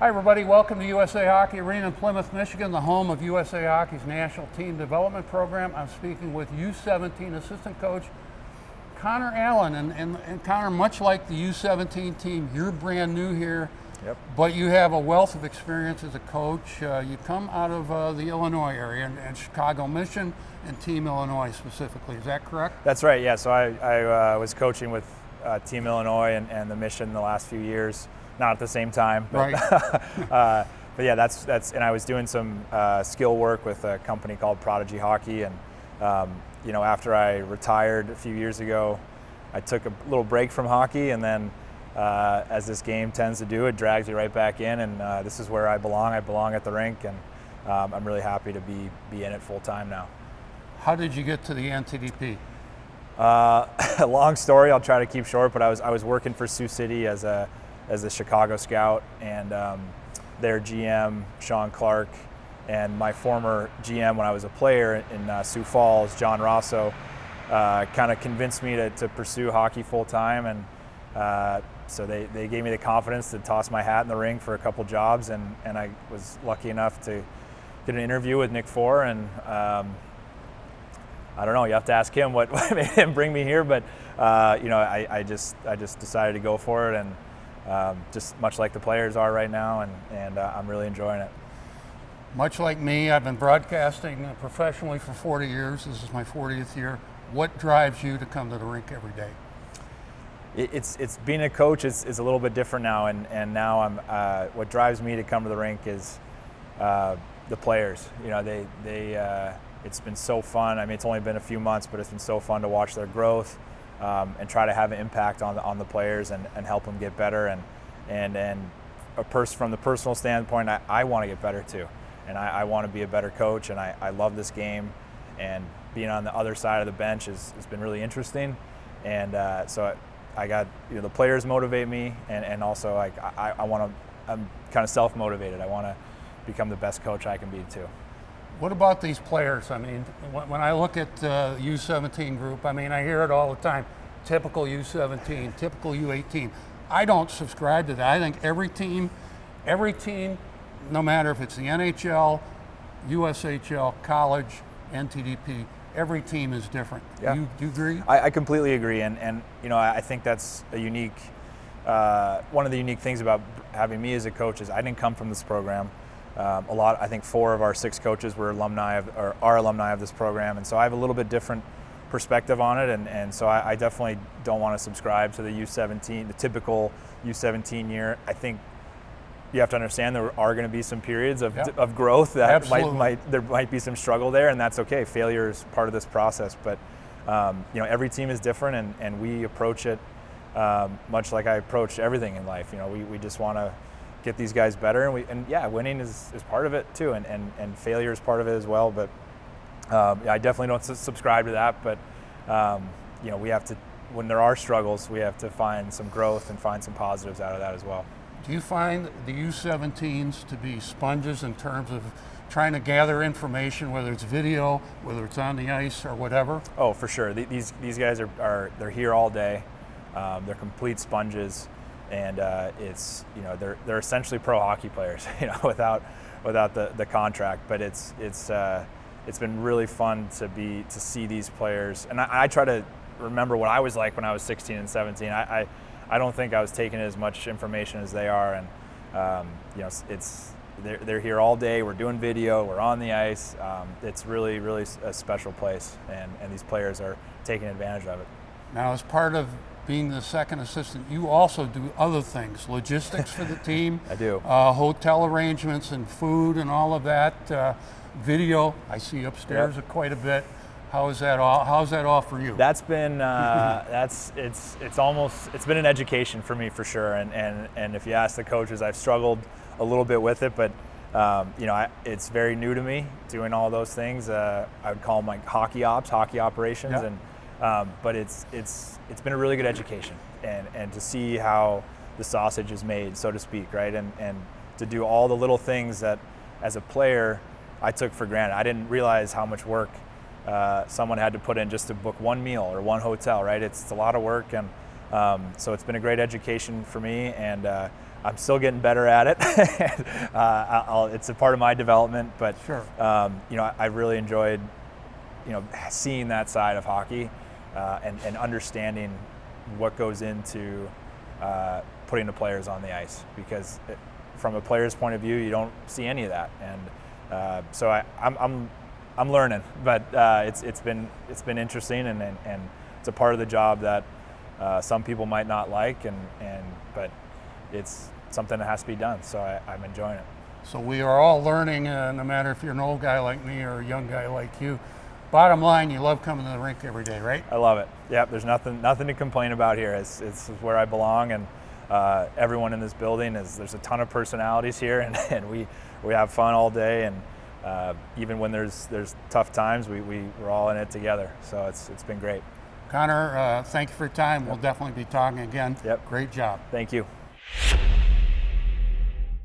Hi everybody, welcome to USA Hockey Arena in Plymouth, Michigan, the home of USA Hockey's National Team Development Program. I'm speaking with U17 Assistant Coach Conor Allen. And Conor, much like the U17 team, you're brand new here, but you have a wealth of experience as a coach. You come out of the Illinois area and Chicago Mission and Team Illinois specifically, is that correct? That's right, yeah. So I was coaching with Team Illinois and the Mission the last few years. Not at the same time, but, right. But yeah, that's and I was doing some skill work with a company called Prodigy Hockey, and after I retired a few years ago, I took a little break from hockey, and then as this game tends to do, it drags you right back in, and this is where I belong. I belong at the rink, and I'm really happy to be in it full time now. How did you get to the NTDP? A long story. I'll try to keep short, but I was working for Sioux City as a Chicago scout, and their GM, Sean Clark, and my former GM when I was a player in Sioux Falls, John Rosso, kind of convinced me to pursue hockey full time, and so they gave me the confidence to toss my hat in the ring for a couple jobs, and I was lucky enough to get an interview with Nick Four, and I don't know, you have to ask him what made him bring me here, but I just decided to go for it, and just much like the players are right now, and I'm really enjoying it. Much like me, I've been broadcasting professionally for 40 years. This is my 40th year. What drives you to come to the rink every day? It's being a coach is a little bit different now, and now what drives me to come to the rink is the players. It's been so fun. I mean, it's only been a few months, but it's been so fun to watch their growth. And try to have an impact on the players and help them get better, and from the personal standpoint, I want to get better too, and I want to be a better coach, and I love this game, and being on the other side of the bench has been really interesting, and so I got the players motivate me, and also I'm kind of self-motivated. I want to become the best coach I can be too. What about these players? I mean, when I look at the U17 group, I mean, I hear it all the time. Typical U17, typical U18. I don't subscribe to that. I think every team, no matter if it's the NHL, USHL, college, NTDP, every team is different. Yeah. Do you agree? I completely agree, and I think that's a unique, one of the unique things about having me as a coach is I didn't come from this program. I think 4 of our 6 coaches were are alumni of this program, and so I have a little bit different perspective on it, and so I definitely don't want to subscribe to the U17, the typical U17 year. I think you have to understand there are going to be some periods of growth that there might be some struggle there, and that's okay. Failure is part of this process, but every team is different, and we approach it much like I approach everything in life. We just want to get these guys better, and winning is part of it too, and failure is part of it as well. But I definitely don't subscribe to that. But we have to, when there are struggles, we have to find some growth and find some positives out of that as well. Do you find the U17s to be sponges in terms of trying to gather information, whether it's video, whether it's on the ice, or whatever? Oh, for sure. These guys they're here all day. They're complete sponges. And it's they're essentially pro hockey players, without the contract. But it's been really fun to see these players. And I try to remember what I was like when I was 16 and 17. I don't think I was taking as much information as they are. And they're here all day. We're doing video. We're on the ice. It's really a special place, and these players are taking advantage of it. Now, as part of being the second assistant, you also do other things, logistics for the team. I do. Hotel arrangements and food and all of that. Video, I see upstairs quite a bit. How's that all for you? That's been it's been an education for me for sure. And if you ask the coaches, I've struggled a little bit with it, but it's very new to me doing all those things. I would call them like hockey operations, but it's been a really good education, and to see how the sausage is made, so to speak, right? And to do all the little things that as a player I took for granted. I didn't realize how much work someone had to put in just to book one meal or one hotel, right? It's a lot of work, and so it's been a great education for me, and I'm still getting better at it. It's a part of my development, but Sure. I really enjoyed, seeing that side of hockey and understanding what goes into putting the players on the ice, because from a player's point of view, you don't see any of that, and so I'm learning, but it's been interesting, and it's a part of the job that some people might not like, but it's something that has to be done, so I'm enjoying it. So we are all learning, no matter if you're an old guy like me or a young guy like you. Bottom line, you love coming to the rink every day, right? I love it. Yep, there's nothing to complain about here. It's where I belong, and everyone in this building there's a ton of personalities here, and we have fun all day, and even when there's tough times, we're all in it together. So it's been great. Conor, thank you for your time. We'll definitely be talking again. Yep. Great job. Thank you.